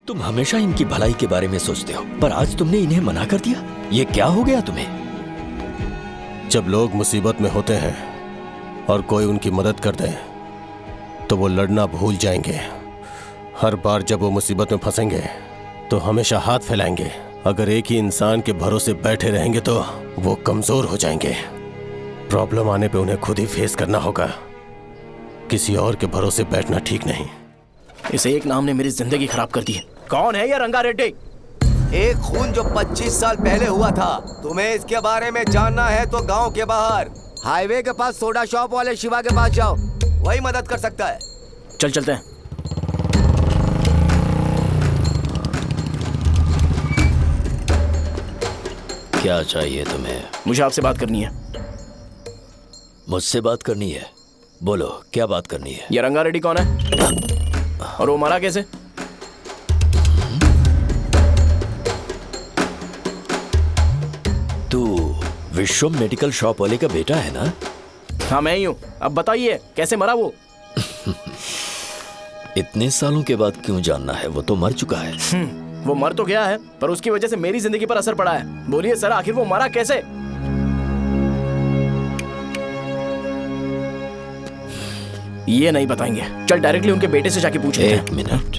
तुम हमेशा इनकी भलाई के बारे में सोचते हो, पर आज तुमने इन्हें मना कर दिया। ये क्या हो गया तुम्हें? जब लोग मुसीबत में होते हैं और कोई उनकी मदद कर दे तो वो लड़ना भूल जाएंगे। हर बार जब वो मुसीबत में फंसेंगे तो हमेशा हाथ फैलाएंगे। अगर एक ही इंसान के भरोसे बैठे रहेंगे तो वो कमजोर हो जाएंगे। प्रॉब्लम आने पे उन्हें खुद ही फेस करना होगा। किसी और के भरोसे बैठना ठीक नहीं। इस एक नाम ने मेरी जिंदगी खराब कर दी है। कौन है ये रंगा रेड्डी? एक खून जो 25 साल पहले हुआ था। तुम्हें इसके बारे में जानना है तो गांव के बाहर हाईवे के पास सोडा शॉप वाले शिवा के पास जाओ, वही मदद कर सकता है। चल चलते हैं। क्या चाहिए तुम्हें? मुझे आपसे बात करनी है। मुझसे बात करनी है? बोलो, क्या बात करनी है? ये रंगा रेड्डी कौन है और वो मरा कैसे? तू विश्वम मेडिकल शॉप वाले का बेटा है ना? हाँ मैं ही हूँ। अब बताइए कैसे मरा वो? इतने सालों के बाद क्यों जानना है? वो तो मर चुका है। वो मर तो गया है, पर उसकी वजह से मेरी जिंदगी पर असर पड़ा है। बोलिए सर, आखिर वो मरा कैसे? ये नहीं बताएंगे। चल डायरेक्टली उनके बेटे से जाके पूछ लेते हैं। एक मिनट,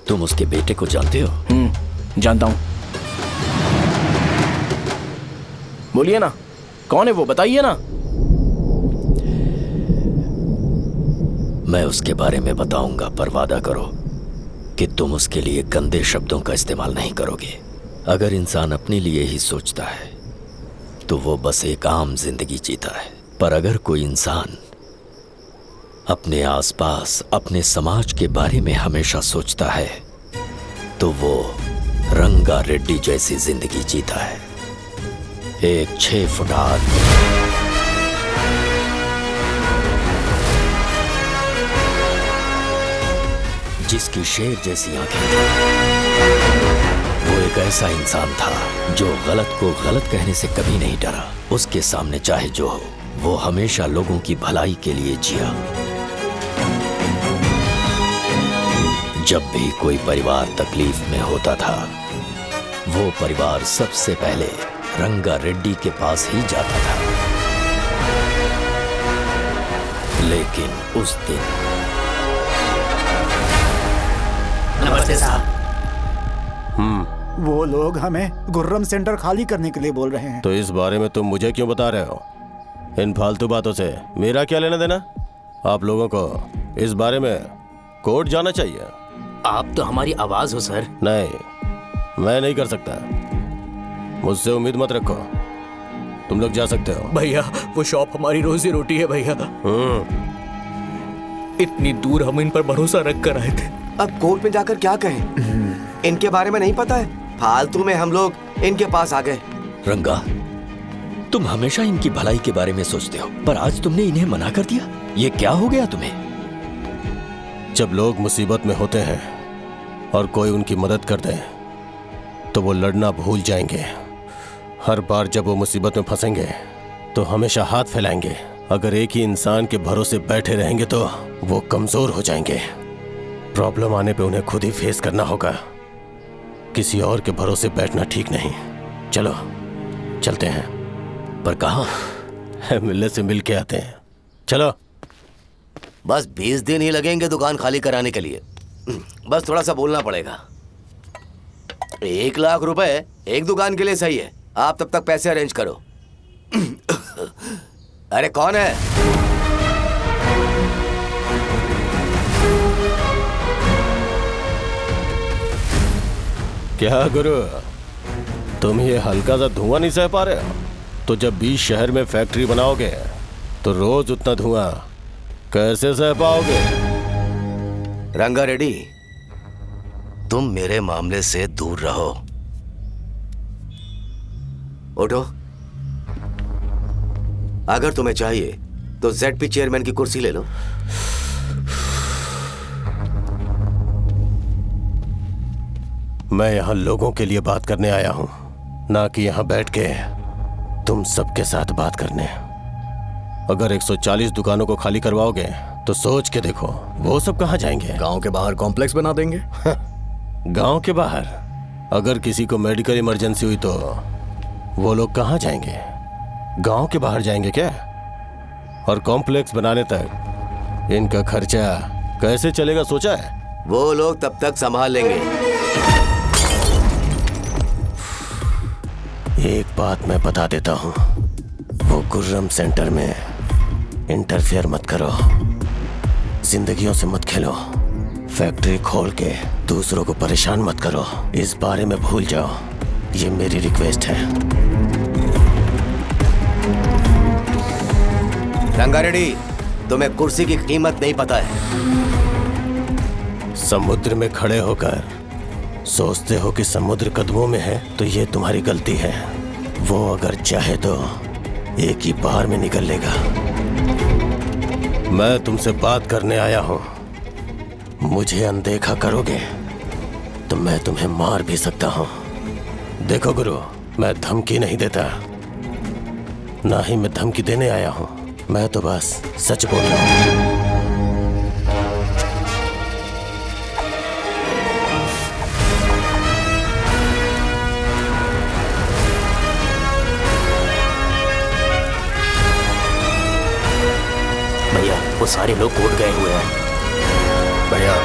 तुम उसके बेटे को जानते हो? जानता हूं। बोलिए ना, कौन है वो? बताइए ना। मैं उसके बारे में बताऊंगा, पर वादा करो कि तुम उसके लिए गंदे शब्दों का इस्तेमाल नहीं करोगे। अगर इंसान अपने लिए ही सोचता है तो वो बस एक आम जिंदगी जीता है, पर अगर कोई इंसान अपने आसपास, अपने समाज के बारे में हमेशा सोचता है तो वो रंगा रेड्डी जैसी जिंदगी जीता है। एक 6 फुट आदमी, जिसकी शेर जैसी आंखें थी। वो एक ऐसा इंसान था जो गलत को गलत कहने से कभी नहीं डरा। उसके सामने चाहे जो हो, वो हमेशा लोगों की भलाई के लिए जिया। जब भी कोई परिवार तकलीफ में होता था, वो परिवार सबसे पहले रंगा रेड्डी के पास ही जाता था। लेकिन उस दिन नमस्ते साहब। वो लोग हमें गुर्रम सेंटर खाली करने के लिए बोल रहे हैं। तो इस बारे में तुम मुझे क्यों बता रहे हो? इन फालतू बातों से मेरा क्या लेना देना? आप लोगों को इस बारे में कोर्ट जाना चाहिए। आप तो हमारी आवाज हो सर। नहीं, मैं नहीं कर सकता। मुझसे उम्मीद मत रखो। तुम लोग जा सकते हो। भैया, वो शॉप हमारी रोजी रोटी है भैया। इतनी दूर हम इन पर भरोसा रख कर आए थे। अब कोर्ट में जाकर क्या कहें? इनके बारे में नहीं पता है। फालतू में हम लोग इनके पास आ गए। रंगा, तुम हमेशा इनकी भलाई के बारे में सोचते हो, पर आज तुमने इन्हें मना कर दिया। ये क्या हो गया तुम्हें? जब लोग मुसीबत में होते हैं और कोई उनकी मदद कर दे तो वो लड़ना भूल जाएंगे। हर बार जब वो मुसीबत में फंसेंगे तो हमेशा हाथ फैलाएंगे। अगर एक ही इंसान के भरोसे बैठे रहेंगे तो वो कमजोर हो जाएंगे। प्रॉब्लम आने पे उन्हें खुद ही फेस करना होगा। किसी और के भरोसे बैठना ठीक नहीं। चलो चलते हैं। पर कहाँ? मिलने से मिल के आते हैं। चलो। बस 20 दिन ही लगेंगे दुकान खाली कराने के लिए। बस थोड़ा सा बोलना पड़ेगा। 1 लाख रुपए एक दुकान के लिए सही है। आप तब तक पैसे अरेंज करो। अरे कौन है? क्या गुरु, तुम ये हल्का सा धुआं नहीं सह पा रहे हो? तो जब 20 शहर में फैक्ट्री बनाओगे तो रोज उतना धुआं कैसे सह पाओगे? रंगा रेड्डी, तुम मेरे मामले से दूर रहो। उठो। अगर तुम्हें चाहिए तो ZP चेयरमैन की कुर्सी ले लो। मैं यहाँ लोगों के लिए बात करने आया हूँ, ना कि यहाँ बैठ के तुम सबके साथ बात करने। अगर 140 दुकानों को खाली करवाओगे तो सोच के देखो, वो सब कहाँ जाएंगे? गांव के बाहर कॉम्प्लेक्स बना देंगे। गांव के बाहर? अगर किसी को मेडिकल इमरजेंसी हुई तो वो लोग कहाँ जाएंगे? गांव के बाहर जाएंगे क्या? और कॉम्प्लेक्स बनाने तक इनका खर्चा कैसे चलेगा सोचा है? वो लोग तब तक संभाल लेंगे। एक बात मैं बता देता हूँ, वो गुर्रम सेंटर में इंटरफेयर मत करो, जिंदगियों से मत खेलो, फैक्ट्री खोल के दूसरों को परेशान मत करो। इस बारे में भूल जाओ, ये मेरी रिक्वेस्ट है। रंगारेड्डी, तुम्हें कुर्सी की कीमत नहीं पता है। समुद्र में खड़े होकर सोचते हो कि समुद्र कदमों में है, तो ये तुम्हारी गलती है। वो अगर चाहे तो एक ही बार में निकल लेगा। मैं तुमसे बात करने आया हूं, मुझे अनदेखा करोगे तो मैं तुम्हें मार भी सकता हूं। देखो गुरु, मैं धमकी नहीं देता, ना ही मैं धमकी देने आया हूं, मैं तो बस सच बोल रहा हूं। भैया वो सारे लोग कोर्ट गए हुए हैं। भैया,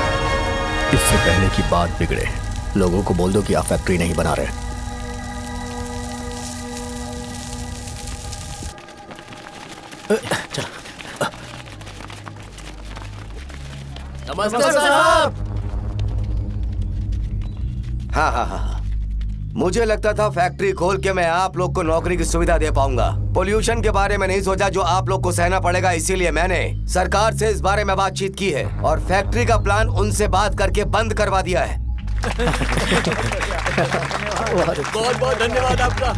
इससे पहले की बात बिगड़े, लोगों को बोल दो कि आप फैक्ट्री नहीं बना रहे। नमस्ते साहब। हाँ हाँ हाँ, मुझे लगता था फैक्ट्री खोल के मैं आप लोग को नौकरी की सुविधा दे पाऊंगा। पोल्यूशन के बारे में नहीं सोचा जो आप लोग को सहना पड़ेगा, इसीलिए मैंने सरकार से इस बारे में बातचीत की है और फैक्ट्री का प्लान उनसे बात करके बंद करवा दिया है। बहुत बहुत धन्यवाद आपका।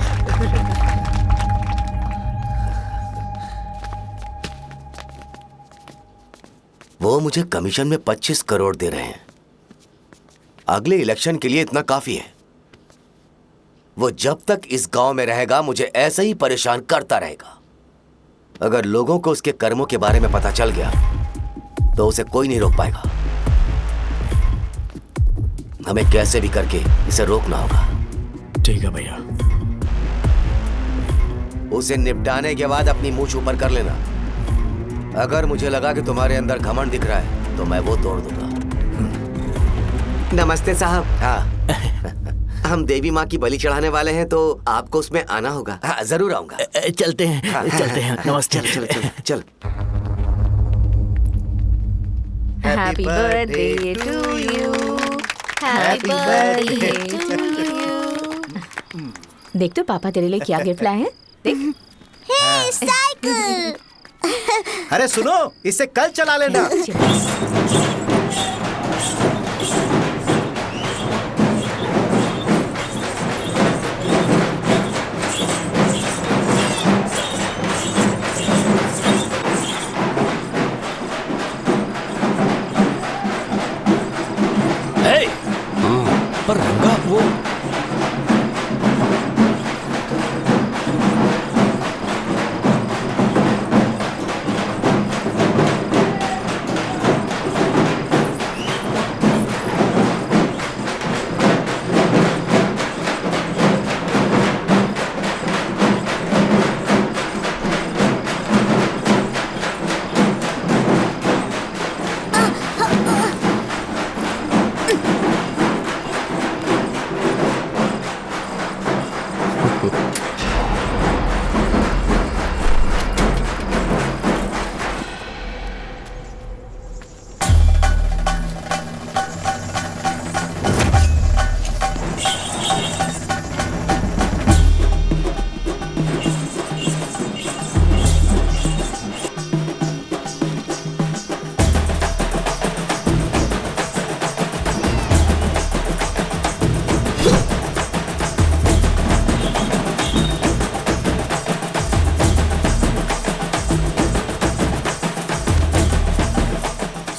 वो मुझे कमीशन में 25 करोड़ दे रहे हैं। अगले इलेक्शन के लिए इतना काफी है। वो जब तक इस गांव में रहेगा मुझे ऐसे ही परेशान करता रहेगा। अगर लोगों को उसके कर्मों के बारे में पता चल गया तो उसे कोई नहीं रोक पाएगा। हमें कैसे भी करके इसे रोकना होगा। ठीक है भैया। उसे निपटाने के बाद अपनी मूंछ ऊपर कर लेना। अगर मुझे लगा कि तुम्हारे अंदर घमंड दिख रहा है तो मैं वो तोड़ दूंगा। नमस्ते साहब। हाँ हम देवी माँ की बलि चढ़ाने वाले हैं तो आपको उसमें आना होगा। हाँ, जरूर आऊंगा। चलते हैं चलते हैं। नमस्ते। चल चल चल। Happy birthday to you. Happy birthday to you. देख तो पापा तेरे लिए क्या गिफ्ट लाए हैं। देख। साइकिल। अरे सुनो, इसे कल चला लेना। पर रंगा वो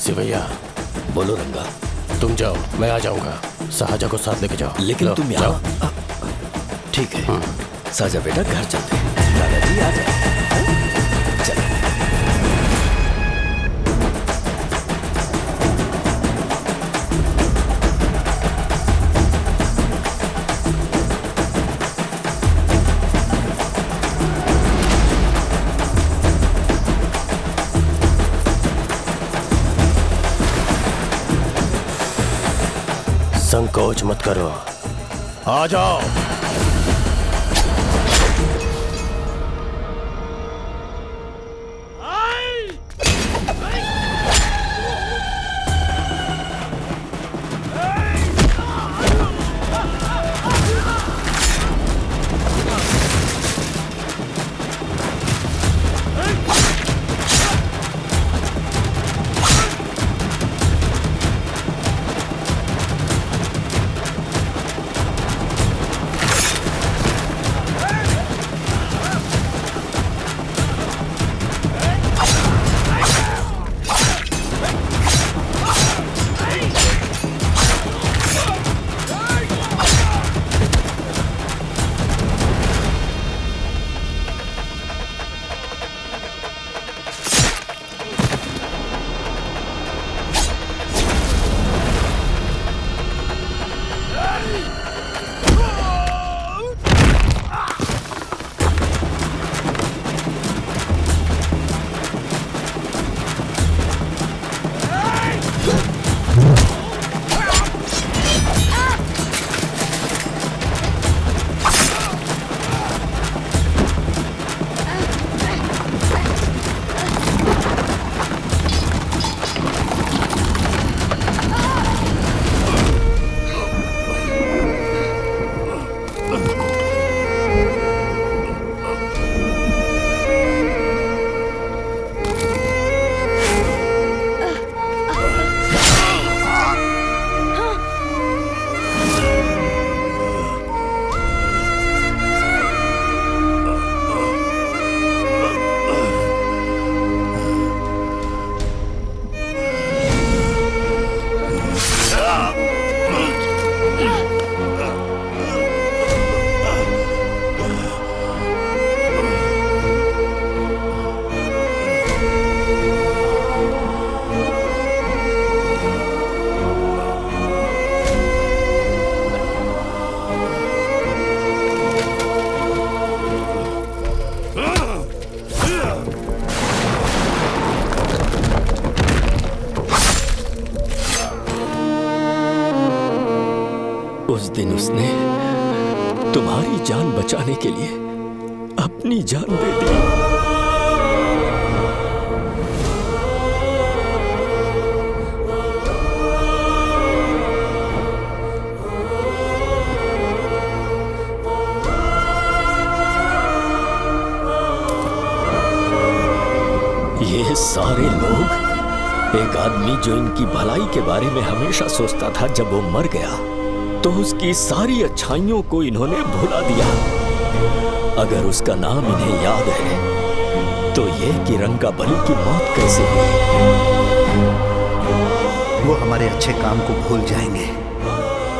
सिवैया, बोलो रंगा। तुम जाओ, मैं आ जाऊंगा। साहजा को साथ लेके जाओ। लेकिन लो, तुम जाओ। यहाँ ठीक है। साजा बेटा, घर चलते हैं। दादाजी आ जाए। चलो। संकोच मत करो, आ जाओ। उस दिन उसने तुम्हारी जान बचाने के लिए अपनी जान दे दी। ये सारे लोग, एक आदमी जो इनकी भलाई के बारे में हमेशा सोचता था, जब वो मर गया तो उसकी सारी अच्छाइयों को इन्होंने भुला दिया। अगर उसका नाम इन्हें याद है तो ये कि रंगाबली की मौत कैसे हुई। वो हमारे अच्छे काम को भूल जाएंगे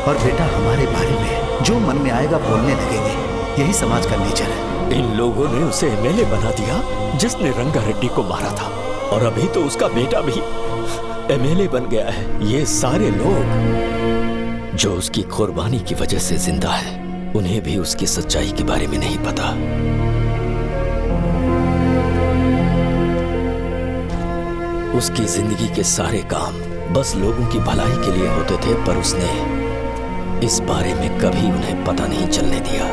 और बेटा हमारे बारे में जो मन में आएगा बोलने लगेंगे। यही समाज का नेचर है। इन लोगों ने उसे एमएलए बना दिया जिसने रंगा रेड्डी को मारा था, और अभी तो उसका बेटा भी एमएलए बन गया है। ये सारे लोग जो उसकी कुर्बानी की वजह से जिंदा है, उन्हें भी उसकी सच्चाई के बारे में नहीं पता। उसकी जिंदगी के सारे काम बस लोगों की भलाई के लिए होते थे, पर उसने इस बारे में कभी उन्हें पता नहीं चलने दिया।